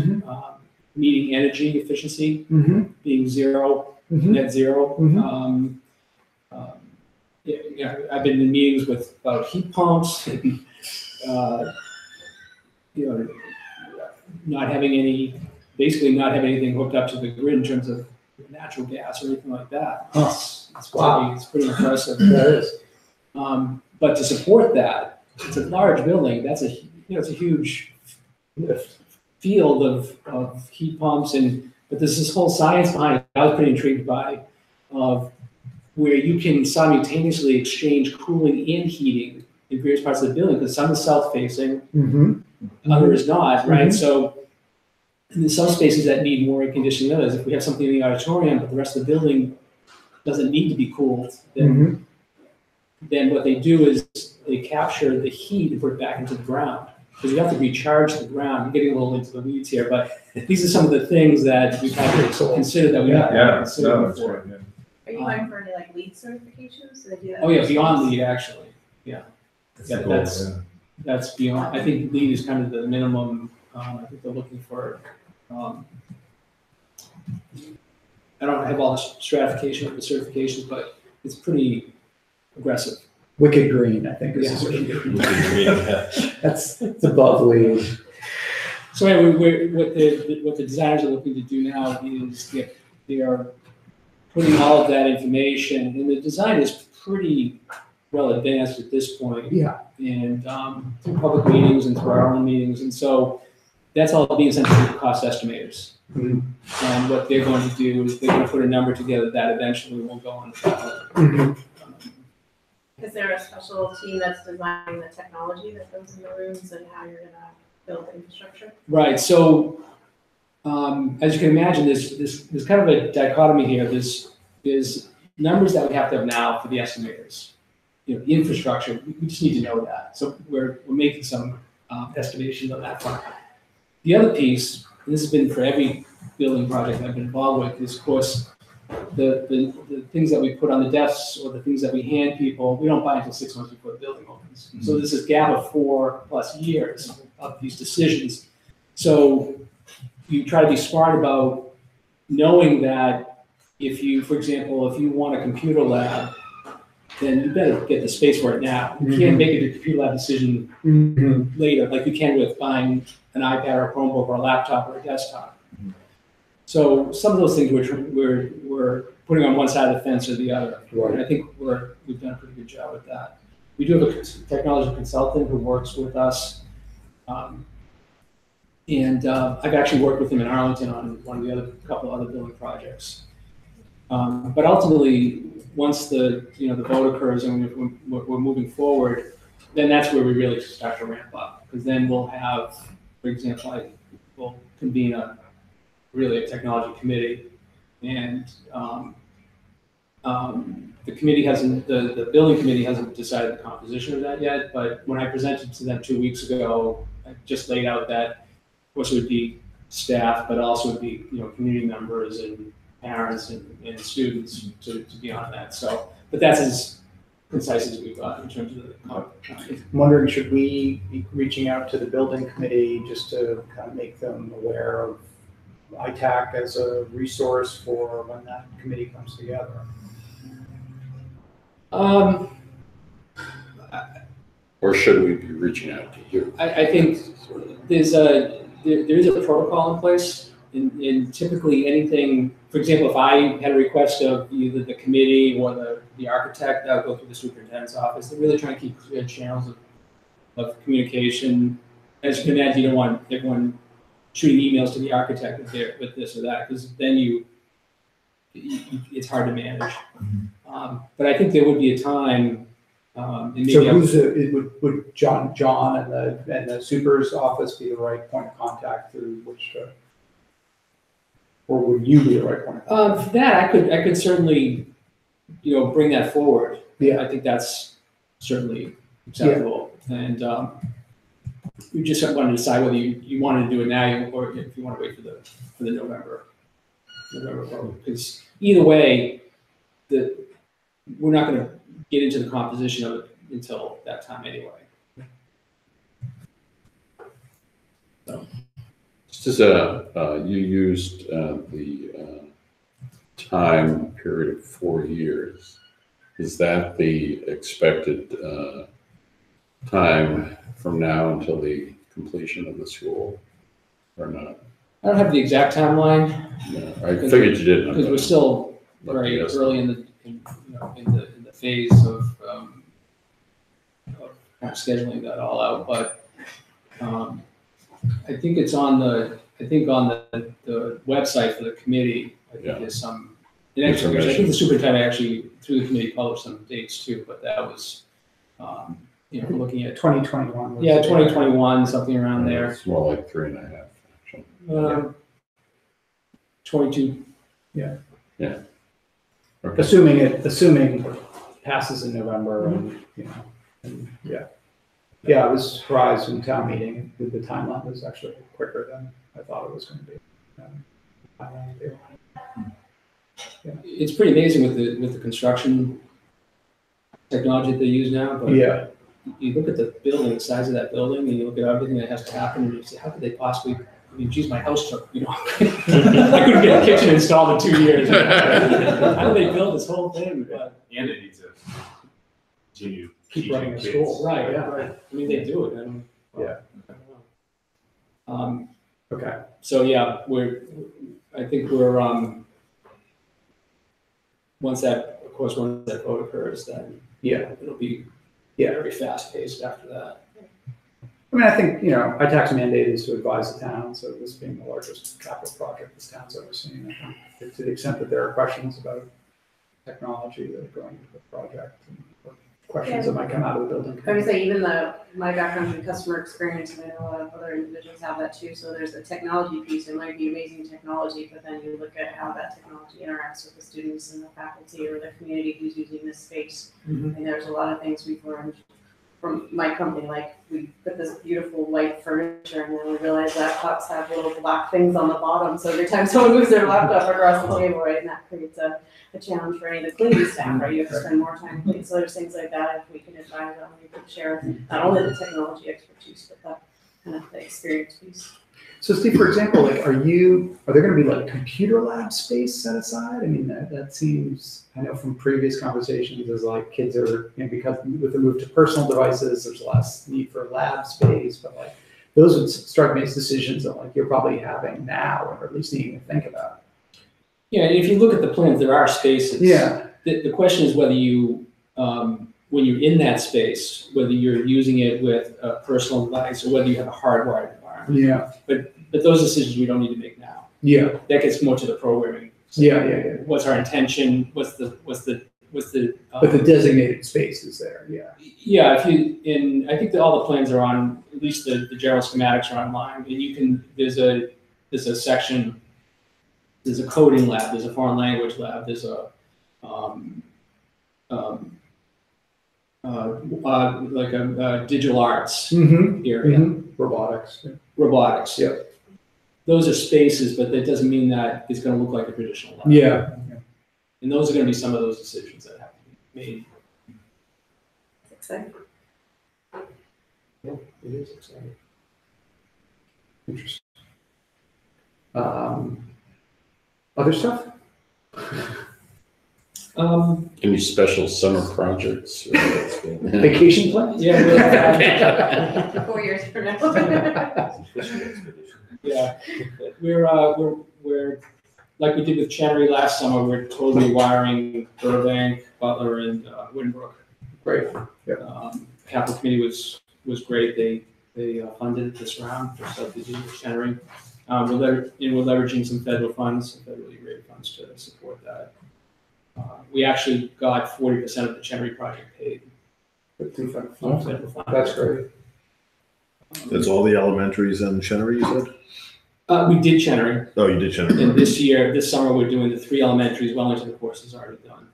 Meeting energy efficiency, being zero, net zero. I've been in meetings with about heat pumps, and, not having anything hooked up to the grid in terms of natural gas or anything like that. It's pretty impressive. That is. But to support that, it's a large building. That's it's a huge field of heat pumps, but there's this whole science behind it. I was pretty intrigued by, of where you can simultaneously exchange cooling and heating in various parts of the building, because some is south-facing, other is not, right? So there's some spaces that need more air conditioning than others. If we have something in the auditorium, but the rest of the building doesn't need to be cooled, then what they do is they capture the heat and put it back into the ground. Because you have to recharge the ground. I'm getting a little into the weeds here, but these are some of the things that we've had to consider that we haven't considered before. Are you going for any like LEED certifications? Do they do that? Oh yeah, beyond LEED actually. Yeah. That's cool, That's beyond. I think LEED is kind of the minimum. I think they're looking for. I don't have all the stratification of the certifications, but it's pretty aggressive. Wicked green, I think. Is That's above LEED. So anyway, what the designers are looking to do now is they are putting all of that information, and the design is pretty well advanced at this point. Yeah. And through public meetings and through our own meetings, and so that's all being sent to cost estimators. And what they're going to do is they're going to put a number together that eventually will go on the ballot. Is there a special team that's designing the technology that goes in the rooms and how you're gonna build infrastructure? Right. So, as you can imagine, there's kind of a dichotomy here. There's numbers that we have to have now for the estimators. The infrastructure. We just need to know that. So we're making some estimations on that front. The other piece, and this has been for every building project I've been involved with, is of course the things that we put on the desks or the things that we hand people, we don't buy until 6 months before the building opens. So there's this gap of 4+ years of these decisions. So you try to be smart about knowing that if you, for example, if you want a computer lab, then you better get the space for it now. You can't make a computer lab decision later, like you can with buying an iPad or a Chromebook or a laptop or a desktop. So some of those things we're putting on one side of the fence or the other. Right. And I think we've done a pretty good job with that. We do have a technology consultant who works with us. And I've actually worked with him in Arlington on couple other building projects. But ultimately, once the vote occurs and we're moving forward, then that's where we really start to ramp up. Because then we'll have, for example, we'll convene a technology committee, and the building committee hasn't decided the composition of that yet. But when I presented to them 2 weeks ago, I just laid out that, of course, it would be staff, but also would be community members and parents and students to be on that. So, but that's as concise as we've got in terms of the. I'm wondering, should we be reaching out to the building committee just to kind of make them aware of ITAC as a resource for when that committee comes together? Or should we be reaching out to you? I think there is a protocol in place. In typically anything, for example, if I had a request of either the committee or the architect, that would go through the superintendent's office. They're really trying to keep clear channels of communication. As you can imagine, you don't want everyone shooting emails to the architect with this or that, because then it's hard to manage. But I think there would be a time And So maybe would John and the super's office be the right point of contact through which, or would you be the right point of contact? For that, I could certainly, bring that forward. Yeah. I think that's certainly acceptable. And we just want to decide whether you want to do it now or if you want to wait for the November vote. Because either way, we're not going to get into the composition of it until that time anyway. Just as you used the time period of 4 years, is that the expected time from now until the completion of the school or not? I don't have the exact timeline No, I figured you didn't. because we're still Let me very guess. early in the phase of kind of scheduling that all out. But I think it's on the website for the committee. I think there's some I think the superintendent actually through the committee published some dates too. But that was looking at 2021. 2021, something around there. It's more like 3.5, actually. 22. Okay. Assuming it passes in November Yeah, I was surprised in town meeting that the timeline was actually quicker than I thought it was going to be. It's pretty amazing with the construction technology that they use now, but Yeah. you look at the building, the size of that building, and you look at everything that has to happen, and you say, how could they possibly, geez, my house took, I couldn't get a kitchen installed in 2 years. How do they build this whole thing? But, And it needs to continue. Keep running a teaching school. kids. Right, yeah. I mean, they do it. Yeah. I don't know. Okay. So yeah, I think we're, once that vote occurs, then Yeah. it'll be Yeah. very fast paced after that. I mean, I think, ITAC's mandate is to advise the town, so this being the largest capital project this town's ever seen, I think to the extent that there are questions about technology that are going into the project, or questions that might come out of the building. I would say even my background in customer experience, and I know a lot of other individuals have that too, so there's a technology piece, it might be amazing technology, but then you look at how that technology interacts with the students and the faculty or the community who's using this space. Mhm. And there's a lot of things we've learned from my company, like we put this beautiful white furniture and then we realized laptops have little black things on the bottom, so every time someone moves their laptop across the table, right, and that creates a challenge for any of the cleaning staff, right, you have to spend more time cleaning, so there's things like that, if we can advise on, we can share not only the technology expertise, but that kind of the experience piece. So Steve, for example, like, are there going to be like computer lab space set aside? I mean, that seems, I know from previous conversations, is like kids are, because with the move to personal devices, there's less need for lab space, but like those would strike me as decisions that like you're probably having now, or at least needing to think about. Yeah, and if you look at the plans, there are spaces. Yeah. The question is whether you, when you're in that space, whether you're using it with a personal device or whether you have a hardwired environment. Yeah. But those decisions we don't need to make now. Yeah. That gets more to the programming. So Yeah. what's our intention? What's the But the designated space is there. Yeah. Yeah, I think that all the plans are on, at least the general schematics are online, and there's a section, there's a coding lab, there's a foreign language lab, there's a like a digital arts Mm-hmm. area, Robotics. robotics. Yeah. Those are spaces, but that doesn't mean that it's going to look like a traditional lab. Yeah. And those are going to be some of those decisions that have to be made. Exciting. Yeah, it is exciting. Interesting. Other stuff? Any special summer projects? Vacation plans? Yeah, 4 years from now. yeah. We're like we did with Chenery last summer. We're totally wiring Burbank, Butler, and Winbrook. Great. Capital committee was great. They funded this round for subdivision with Chenery. We're leveraging some federal funds, some federally rated funds to support that. We actually got 40% of the Chenery project paid through federal funding. That's great. That's all the elementaries and Chenery, you said? We did Chenery, Oh, you did Chenery. and this summer, we're doing the 3 elementaries. Wellington, of course, is already done.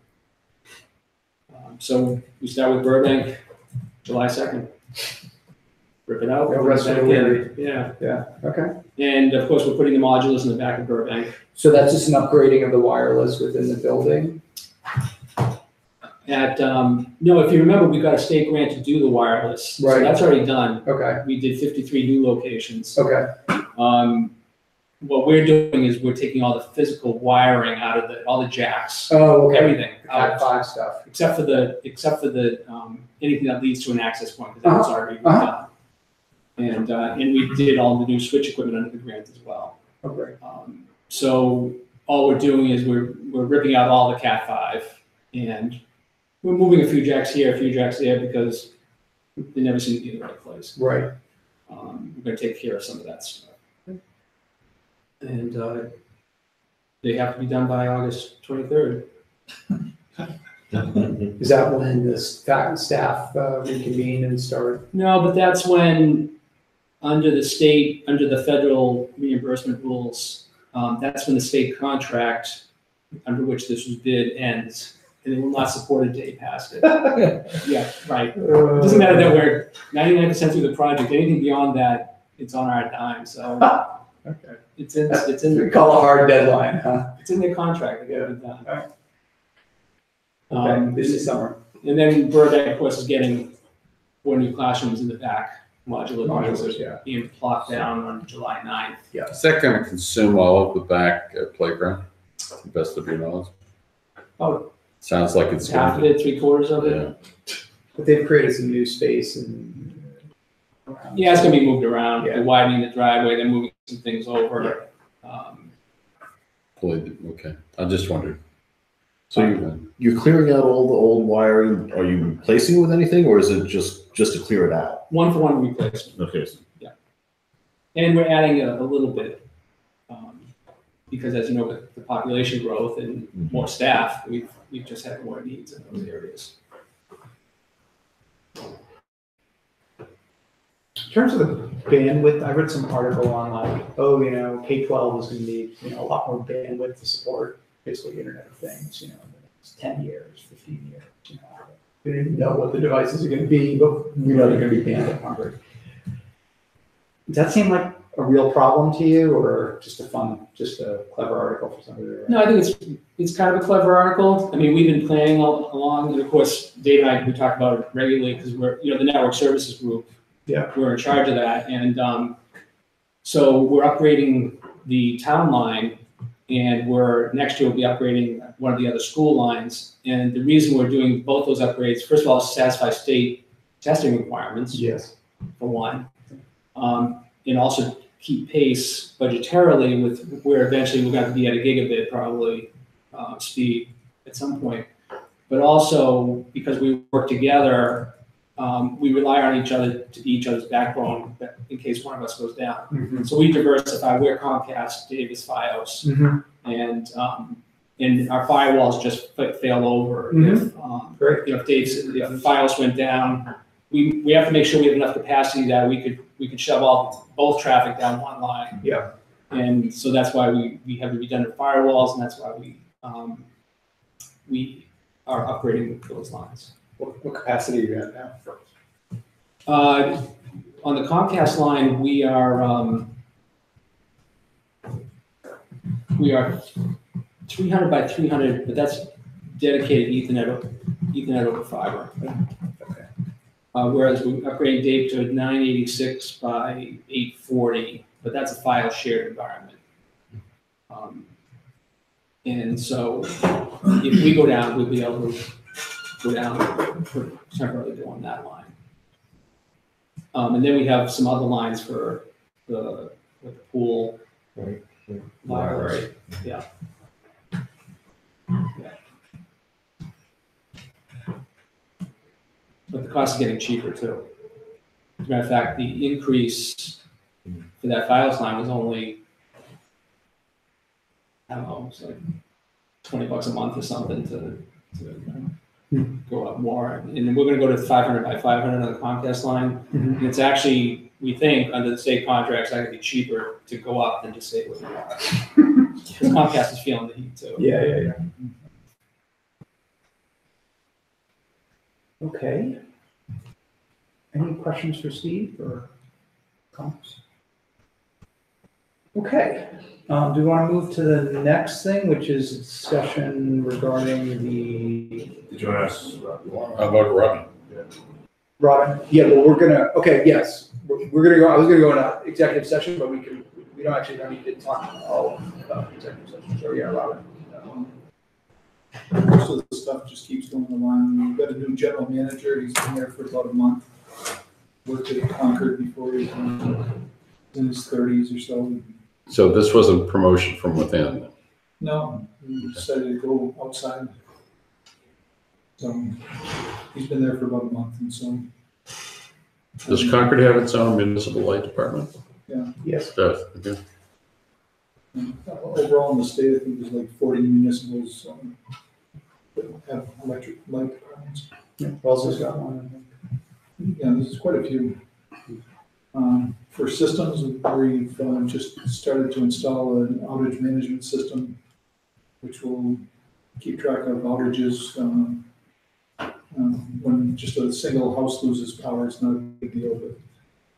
So we start with Burbank, July 2nd. Rip it out. Yeah, put it rest of back the in. Yeah. Yeah, okay. And of course, we're putting the modulars in the back of Burbank. So that's just an upgrading of the wireless within the building? No, if you remember, we got a state grant to do the wireless. So Right. that's already done. Okay, We did 53 new locations. okay, What we're doing is we're taking all the physical wiring out of all the jacks, oh, okay. everything, Cat out, 5 stuff. except for the anything that leads to an access point, because that was already done. And we did all the new switch equipment under the grant as well. Okay, So all we're doing is we're ripping out all the Cat 5, and we're moving a few jacks here, a few jacks there, because they never seem to be in the right place. right. We're gonna take care of some of that stuff. And they have to be done by August 23rd. Is that when the staff reconvene and start? No, but that's when, under the federal reimbursement rules, that's when the state contract under which this was bid ends, and they will not support a day past it. Yeah, right. It doesn't matter that we're 99% through the project. Anything beyond that, it's on our dime. So Okay. it's in We call a hard deadline, huh? it's in their contract. They gotta be done. Okay, this is summer. And then Burbank, of course, is getting 4 new classrooms in the back, modular Modulars, yeah. being plopped down on July 9th. Is that going to consume all of the back playground, to the best of your knowledge? Oh, Sounds like it's half of going it, 3/4 of it. Yeah. But they've created some new space and. Yeah, it's gonna be moved around. Yeah. They're widening the driveway, they're moving some things over. Okay, I just wondered. So you're clearing out all the old wiring. Are you replacing it with anything, or is it just to clear it out? 1-for-1 replacement. Okay. And we're adding a little bit, because as you know, with the population growth and more staff, we've just had more needs in those areas. In terms of the bandwidth, I read some article on like, K-12 is gonna need, a lot more bandwidth to support basically Internet of Things, in the next 10 years, 15 years, We don't even know what the devices are gonna be, but we know they're gonna be bandwidth hungry. Does that seem like a real problem to you, or just a clever article for somebody to write? No, I think it's kind of a clever article. I mean, we've been planning along, and of course, Dave and I, we talk about it regularly, because we're, the network services group. Yeah. We're in charge of that, and so we're upgrading the town line, and next year we'll be upgrading one of the other school lines. And the reason we're doing both those upgrades, first of all, is to satisfy state testing requirements. Yes. For one, and also keep pace budgetarily with where eventually we're going to be at a gigabit probably speed at some point. But also because we work together, we rely on each other to be each other's backbone in case one of us goes down. Mm-hmm. So we diversify. We're Comcast, Dave is FiOS, and our firewalls just fail over if FiOS went down. We have to make sure we have enough capacity that we could shove both traffic down one line. Yeah. And so that's why we have the redundant firewalls, and that's why we are upgrading those lines. What capacity are you at now? On the Comcast line, we are 300 by 300, but that's dedicated Ethernet over fiber. Okay. Whereas we're upgrading Dave to 986 by 840, but that's a file shared environment. And so if we go down, we'll be able to go down temporarily go on that line. And then we have some other lines for the pool. Right. Library. Yeah. But the cost is getting cheaper too. As a matter of fact, the increase for that files line was only, I don't know, it's like $20 a month or something go up more. And we're gonna go to 500 by 500 on the Comcast line. Mhm. And it's actually, we think, under the state contracts, actually be cheaper to go up than to stay where we are. Because Comcast is feeling the heat too. Yeah. Okay. Any questions for Steve or comments? Okay, do we want to move to the next thing, which is discussion regarding the Did you want to ask? How about Robin? Robin? Yeah, well, we're gonna, okay, yes, we're gonna go, I was gonna go into executive session, but we don't need to talk all about executive session, so yeah, Robin. Most of the stuff just keeps going along. We've got a new general manager. He's been there for about a month. Worked at Concord before he was in his 30s or so. So this wasn't promotion from within. No, he decided to go outside. So he's been there for about a month and so. Does Concord have its own municipal light department? Yes. It does, okay. Overall in the state, I think there's like 40 municipals that have electric light departments. Yeah, Wells's got one, I think. Yeah, there's quite a few. For systems, we've just started to install an outage management system, which will keep track of outages. When just a single house loses power, it's not a big deal, but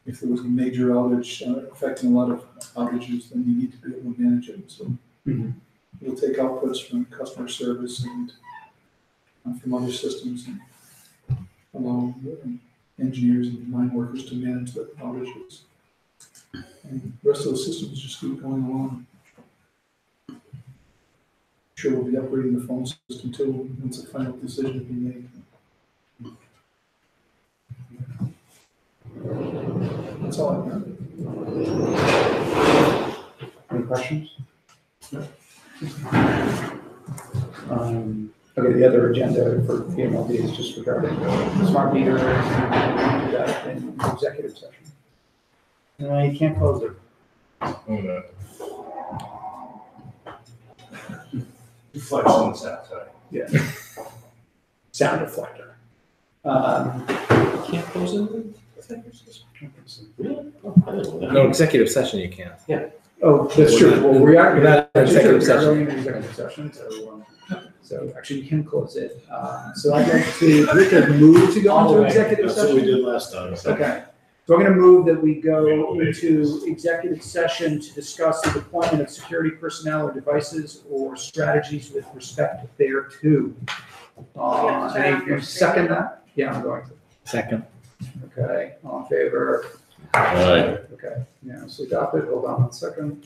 if there was a major outage affecting a lot of outages, then you need to be able to manage it. So we'll take outputs from customer service and from other systems and allow engineers and mine workers to manage the outages. And the rest of the systems just keep going along. Sure, we'll be upgrading the phone system too once a final decision has been made. That's all I got. Any questions? Okay, the other agenda for PMLD is just regarding the smart meter and do that in executive session. You can't close it. Reflection on the south side. Yeah. Sound deflector. Can't close it? No, executive session you can't. Oh, that's true. Well, we are. We're not in executive We are session. going into executive session, so actually you can close it. So I'd like to, we could move to go into executive That's session. what we did last time. Okay, so I'm going to move that we go into executive session to discuss the deployment of security personnel or devices or strategies with respect thereto. Any second that? Yeah, I'm going to. Second. Okay, all in favor? All right. Okay, yeah, so adopted, hold on one second.